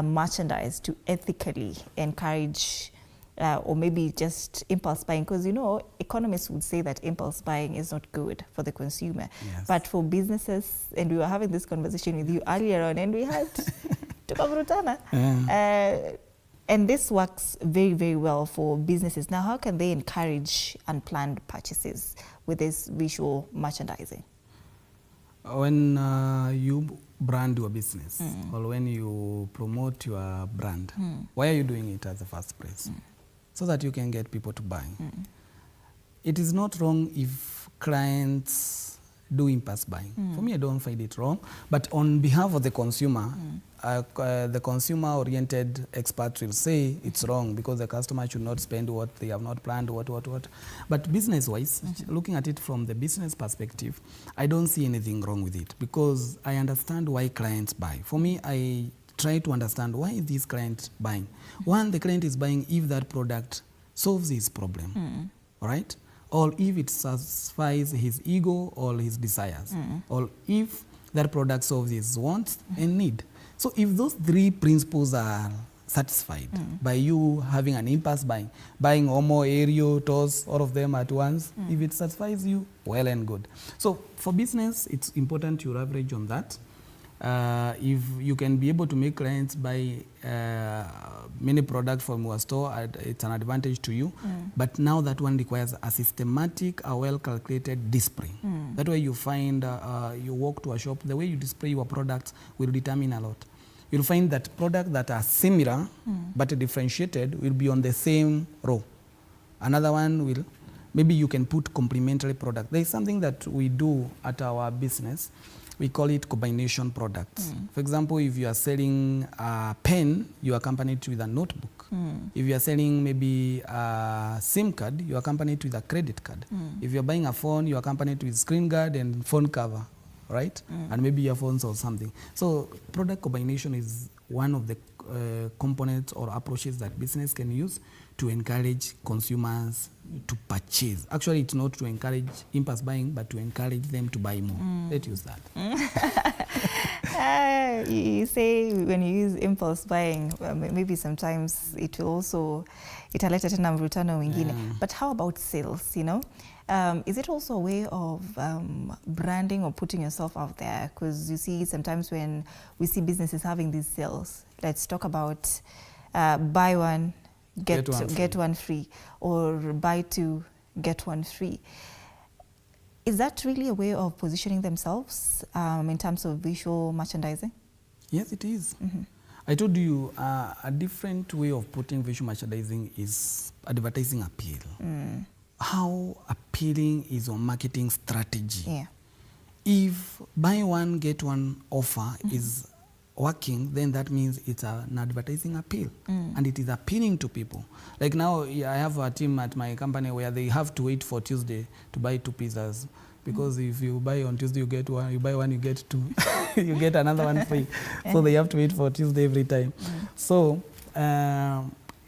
merchandise to ethically encourage or maybe just impulse buying? Because, economists would say that impulse buying is not good for the consumer. Yes. But for businesses, and we were having this conversation with you earlier on, and we had tukavrutana. And this works very, very well for businesses. Now, how can they encourage unplanned purchases with this visual merchandising? When you brand your business or when you promote your brand, why are you doing it as a first place? So that you can get people to buy. It is not wrong if clients do impulse buying. For me, I don't find it wrong. But on behalf of the consumer, the consumer-oriented experts will say it's wrong because the customer should not spend what they have not planned, what. But business-wise, looking at it from the business perspective, I don't see anything wrong with it because I understand why clients buy. For me, I try to understand why is this client buying. One, the client is buying if that product solves his problem, all right? Or if it satisfies his ego or his desires, or if that product solves his wants and need. So if those three principles are satisfied by you having an impulse buying Omo, Aereo, Toss, all of them at once, if it satisfies you, well and good. So for business, it's important to leverage on that. If you can be able to make clients buy many products from your store, it's an advantage to you. But now that one requires a systematic, a well-calculated display. That way you find, you walk to a shop, the way you display your products will determine a lot. You'll find that products that are similar but differentiated will be on the same row. Another one will, maybe you can put complementary product. There is something that we do at our business. We call it combination products. For example, if you are selling a pen, you accompany it with a notebook. If you are selling maybe a SIM card, you accompany it with a credit card. If you're buying a phone, you accompany it with screen guard and phone cover, right? And maybe earphones or something. So product combination is one of the components or approaches that business can use to encourage consumers to purchase. Actually, it's not to encourage impulse buying, but to encourage them to buy more. Let's use that. You say when you use impulse buying, maybe sometimes it will also, italeta tena mvutano wengine. But how about sales, Is it also a way of branding or putting yourself out there? Because you see sometimes when we see businesses having these sales, let's talk about buy one, get one free, or buy two, get one free. Is that really a way of positioning themselves in terms of visual merchandising? Yes, it is. I told you a different way of putting visual merchandising is advertising appeal. How appealing is your marketing strategy? Yeah. If buy one, get one offer is working, then that means it's an advertising appeal and it is appealing to people. Like now, I have a team at my company where they have to wait for Tuesday to buy 2 pizzas because if you buy on Tuesday, you get one, you buy one, you get 2, you get another one free. So they have to wait for Tuesday every time. So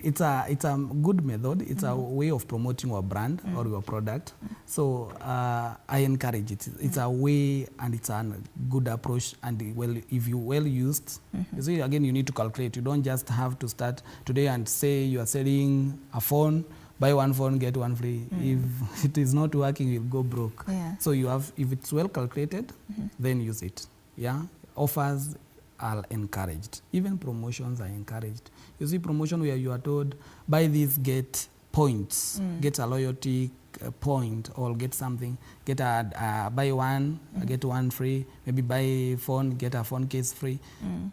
it's a good method. It's a way of promoting your brand or your product. So I encourage it. It's a way and it's a good approach. And well, if you well used, you see, again, you need to calculate. You don't just have to start today and say you are selling a phone, buy one phone, get one free. If it is not working, you'll go broke. Yeah. So you have, if it's well calculated, then use it. Yeah, offers are encouraged. Even promotions are encouraged. You see promotion where you are told, buy this, get points, get a loyalty point, or get something, get buy one, get one free, maybe buy a phone, get a phone case free.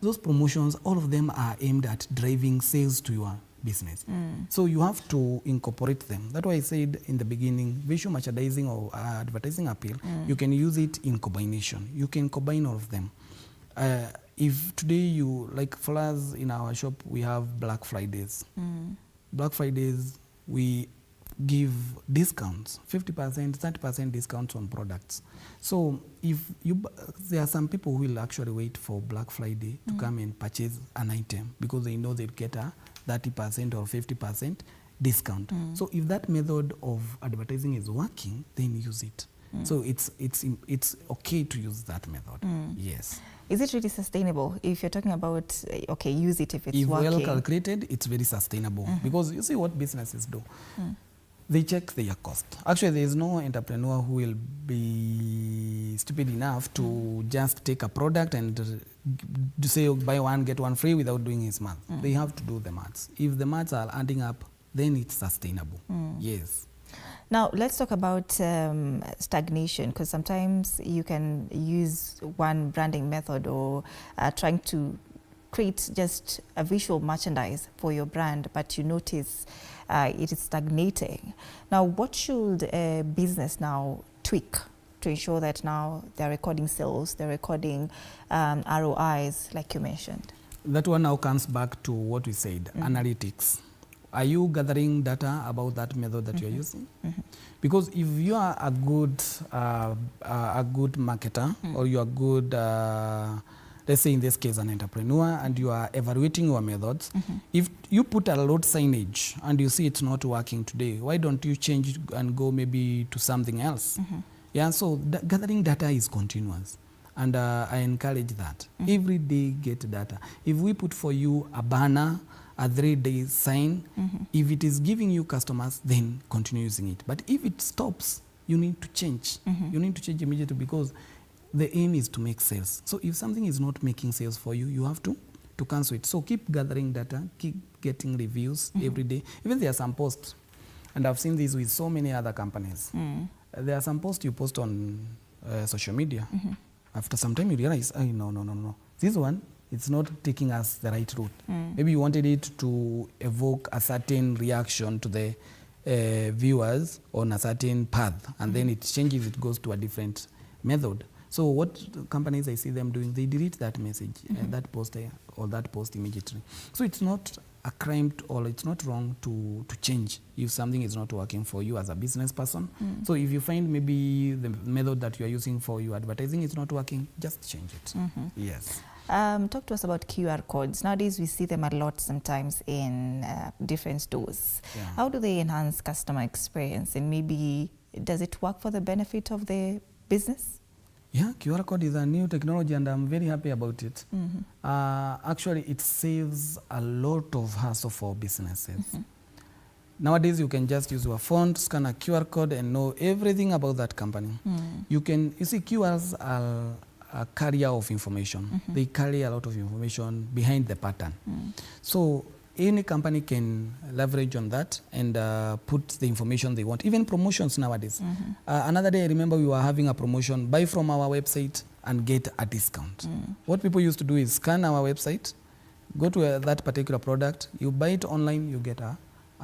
Those promotions, all of them are aimed at driving sales to your business. So you have to incorporate them. That's why I said in the beginning, visual merchandising or advertising appeal, you can use it in combination. You can combine all of them. If today you, like for us in our shop, we have Black Fridays. Black Fridays, we give discounts, 50%, 30% discounts on products. So if you, there are some people who will actually wait for Black Friday to come and purchase an item because they know they'll get a 30% or 50% discount. So if that method of advertising is working, then use it. So it's okay to use that method. Yes. Is it really sustainable? If you're talking about, okay, use it if it's working. If well calculated, it's very sustainable. Because you see what businesses do. They check their cost. Actually, there is no entrepreneur who will be stupid enough to just take a product and say, buy one, get one free without doing his math. They have to do the maths. If the maths are adding up, then it's sustainable. Yes. Now, let's talk about stagnation, because sometimes you can use one branding method or trying to create just a visual merchandise for your brand, but you notice it is stagnating. Now, what should a business now tweak to ensure that now they're recording sales, they're recording ROIs, like you mentioned? That one now comes back to what we said, analytics. Are you gathering data about that method that you're using? Because if you are a good marketer, or you are good, let's say in this case an entrepreneur, and you are evaluating your methods, if you put a lot signage and you see it's not working today, why don't you change and go maybe to something else? Yeah, so gathering data is continuous. And I encourage that. Every day get data. If we put for you a banner, a 3-day sign, if it is giving you customers, then continue using it. But if it stops, you need to change. You need to change immediately, because the aim is to make sales. So if something is not making sales for you, you have to cancel it. So keep gathering data, keep getting reviews every day. Even there are some posts, and I've seen this with so many other companies. There are some posts you post on social media. After some time you realize, oh, no. This one, it's not taking us the right route. Maybe you wanted it to evoke a certain reaction to the viewers on a certain path, and then it changes, it goes to a different method. So what companies I see them doing, they delete that message, that post or that post immediately. So it's not a crime or it's not wrong to change if something is not working for you as a business person. So if you find maybe the method that you are using for your advertising is not working, just change it. Yes. Talk to us about QR codes. Nowadays, we see them a lot sometimes in different stores. Yeah. How do they enhance customer experience? And maybe, does it work for the benefit of the business? Yeah, QR code is a new technology and I'm very happy about it. Actually, it saves a lot of hassle for businesses. Nowadays, you can just use your phone to scan a QR code and know everything about that company. You see, QRs are a carrier of information. They carry a lot of information behind the pattern. So any company can leverage on that and put the information they want. Even promotions nowadays. Another day, I remember we were having a promotion, buy from our website and get a discount. What people used to do is scan our website, go to that particular product, you buy it online, you get a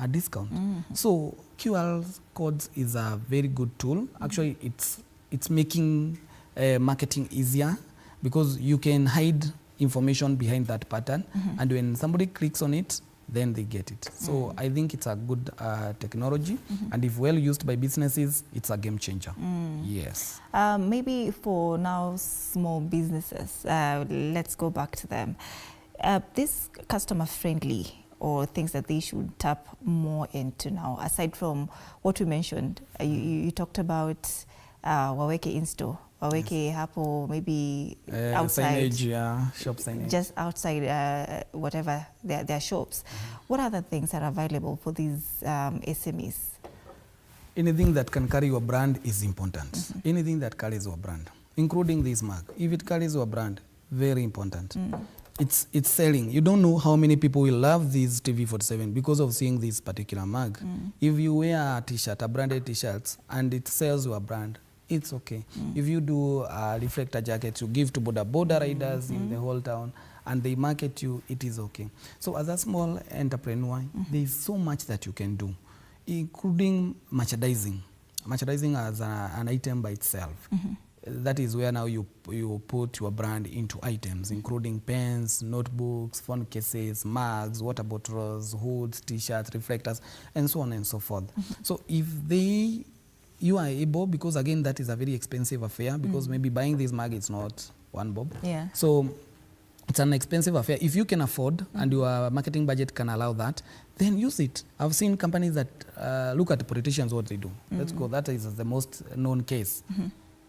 discount. So QR codes is a very good tool. Actually, it's making marketing easier, because you can hide information behind that pattern, and when somebody clicks on it, then they get it. So I think it's a good technology, and if well used by businesses, it's a game changer. Yes. Maybe for now small businesses, let's go back to them. This customer friendly or things that they should tap more into now, aside from what we mentioned? You talked about waweke in-store, waweke hapo, maybe outside. Signage, yeah, shop signage. Just outside whatever their shops. What other things are available for these SMEs? Anything that can carry your brand is important. Anything that carries your brand, including this mug. If it carries your brand, very important. It's selling. You don't know how many people will love this TV47 because of seeing this particular mug. If you wear a t-shirt, a branded t-shirt, and it sells your brand, it's okay. If you do a reflector jacket you give to border riders in the whole town and they market you, it is okay. So as a small entrepreneur, there is so much that you can do, including merchandising. Merchandising as an item by itself. That is where now you put your brand into items, including pens, notebooks, phone cases, mugs, water bottles, hoods, t-shirts, reflectors, and so on and so forth. So if you are able, because again that is a very expensive affair, because maybe buying this mug is not one bob. Yeah. So it's an expensive affair. If you can afford and your marketing budget can allow that, then use it. I've seen companies that look at politicians, what they do. Let's go, that is the most known case.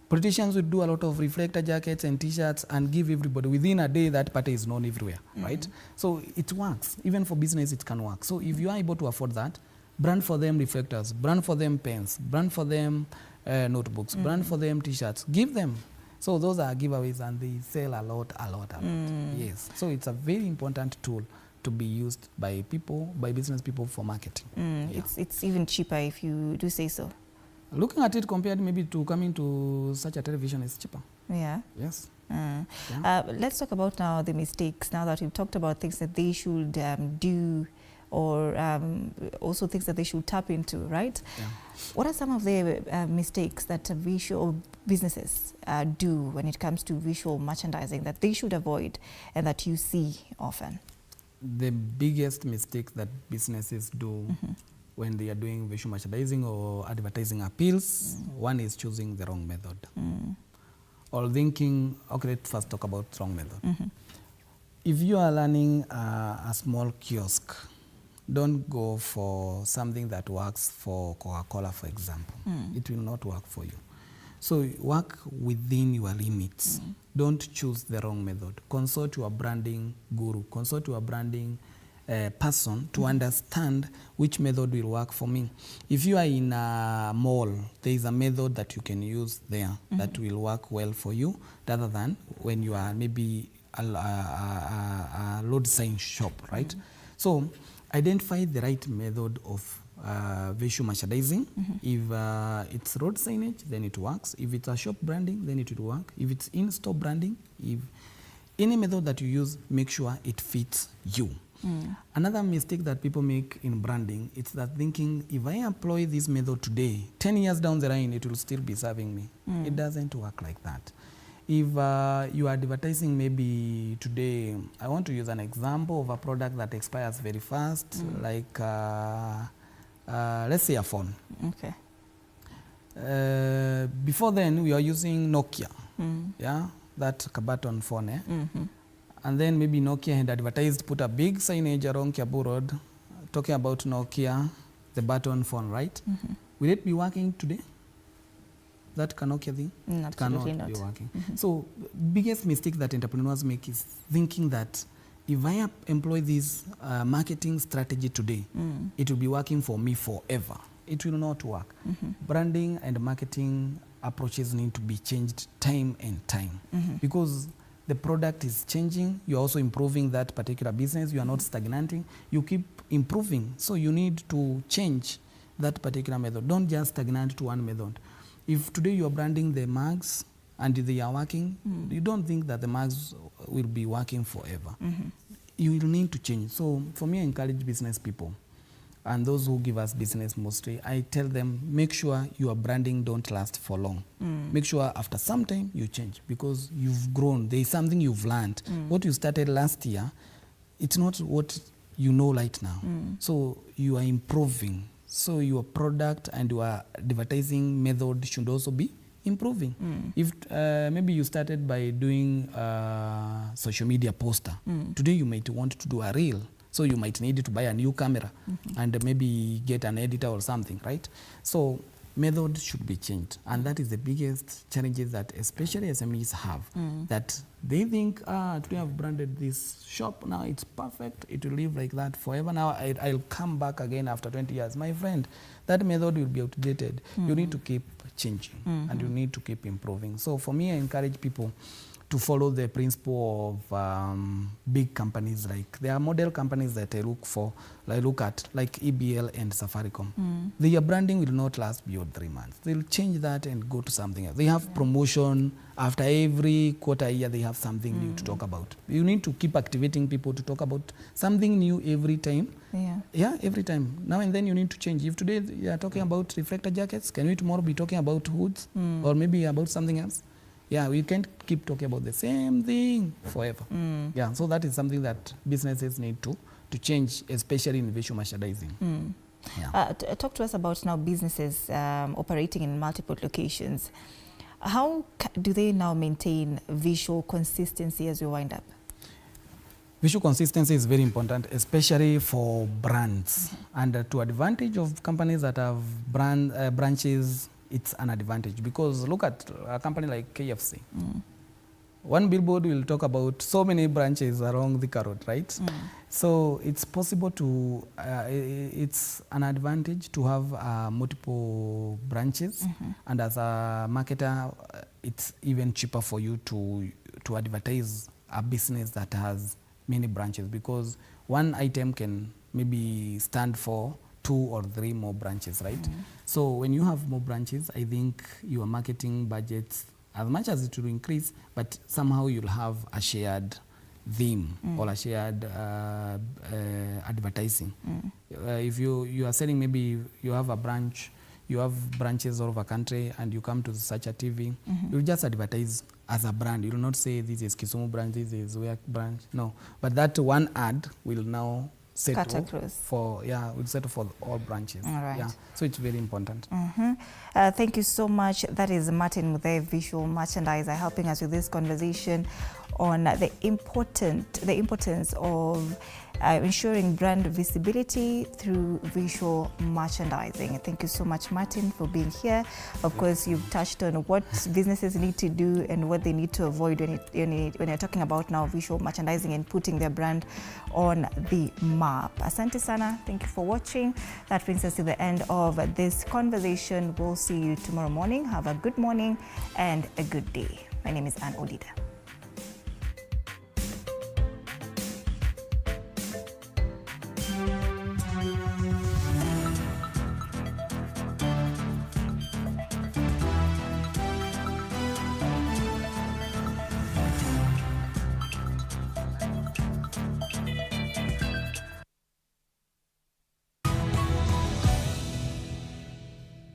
Politicians would do a lot of reflector jackets and t-shirts and give everybody. Within a day, that party is known everywhere, right? So it works. Even for business, it can work. So if you are able to afford that, brand for them reflectors, brand for them pens, brand for them notebooks, brand for them t-shirts, give them. So those are giveaways and they sell a lot. Yes. So it's a very important tool to be used by people, by business people for marketing. Yeah. It's even cheaper if you do say so. Looking at it compared maybe to coming to such a television is cheaper. Yeah. Yes. Yeah. Let's talk about now the mistakes, now that we've talked about things that they should do, or also things that they should tap into, right? Yeah. What are some of the mistakes that visual businesses do when it comes to visual merchandising that they should avoid and that you see often? The biggest mistake that businesses do when they are doing visual merchandising or advertising appeals, one is choosing the wrong method. Or thinking, okay, let's first talk about wrong method. If you are running a small kiosk, don't go for something that works for Coca-Cola, for example. It will not work for you. So work within your limits. Don't choose the wrong method. Consult your branding guru. Consult your branding person to understand which method will work for me. If you are in a mall, there is a method that you can use there that will work well for you, rather than when you are maybe a road sign shop, right? So identify the right method of visual merchandising. If it's road signage, then it works. If it's a shop branding, then it will work. If it's in-store branding, if any method that you use, make sure it fits you. Another mistake that people make in branding, it's that thinking, if I employ this method today, 10 years down the line, it will still be serving me. It doesn't work like that. If you are advertising maybe today, I want to use an example of a product that expires very fast, like let's say a phone. Okay. Before then, we are using Nokia, yeah, that button phone. And then maybe Nokia had advertised, put a big signage around Kiabu Road, talking about Nokia, the button phone, right? Will it be working today? That Nokia thing? Absolutely cannot not. be working. So biggest mistake that entrepreneurs make is thinking that if I employ this marketing strategy today, it will be working for me forever. It will not work. Branding and marketing approaches need to be changed time and time, because the product is changing. You're also improving that particular business. You are not stagnating. You keep improving. So you need to change that particular method. Don't just stagnate to one method. If today you are branding the mugs and they are working, you don't think that the mugs will be working forever. You will need to change. So for me, I encourage business people and those who give us business mostly, I tell them, make sure your branding don't last for long. Make sure after some time you change, because you've grown. There is something you've learned. What you started last year, it's not what you know right now. So you are improving. So your product and your advertising method should also be improving. If maybe you started by doing social media poster, today you might want to do a reel. So you might need to buy a new camera and maybe get an editor or something, right? So method should be changed, and that is the biggest challenges that especially SMEs have, that they think, today I've branded this shop, now it's perfect, it will live like that forever, now I'll come back again after 20 years. My friend, that method will be outdated. You need to keep changing and you need to keep improving. So for me, I encourage people to follow the principle of big companies. Like there are model companies that I look at, like EBL and Safaricom. Their branding will not last beyond 3 months. They'll change that and go to something else. They have promotion after every quarter year. They have something new to talk about. You need to keep activating people to talk about something new every time. Yeah, every time. Now and then you need to change. If today you are talking about reflector jackets, can we tomorrow be talking about hoods or maybe about something else? Yeah, we can't keep talking about the same thing forever. Yeah, so that is something that businesses need to change, especially in visual merchandising. Yeah. Talk to us about now businesses operating in multiple locations. How do they now maintain visual consistency as we wind up? Visual consistency is very important, especially for brands. And to advantage of companies that have branches, it's an advantage, because look at a company like KFC. One billboard will talk about so many branches along the road, right? So it's possible to, it's an advantage to have multiple branches, and as a marketer, it's even cheaper for you to advertise a business that has many branches, because one item can maybe stand for 2 or 3 more branches, right? So when you have more branches, I think your marketing budgets, as much as it will increase, but somehow you'll have a shared theme or a shared advertising. If you are selling, maybe you have a branch, you have branches all over the country, and you come to such a TV, you'll just advertise as a brand. You will not say this is Kisumu branch, this is where branch. No, but that one ad will now settle for all branches. All right. Yeah, so it's very important. Thank you so much. That is Martin Muthe, visual merchandiser, helping us with this conversation on the importance of ensuring brand visibility through visual merchandising. Thank you so much, Martin, for being here. Of course, you've touched on what businesses need to do and what they need to avoid when you're talking about now visual merchandising and putting their brand on the map. Asante sana. Thank you for watching. That brings us to the end of this conversation. We'll see you tomorrow morning. Have a good morning and a good day. My name is Anne Odida.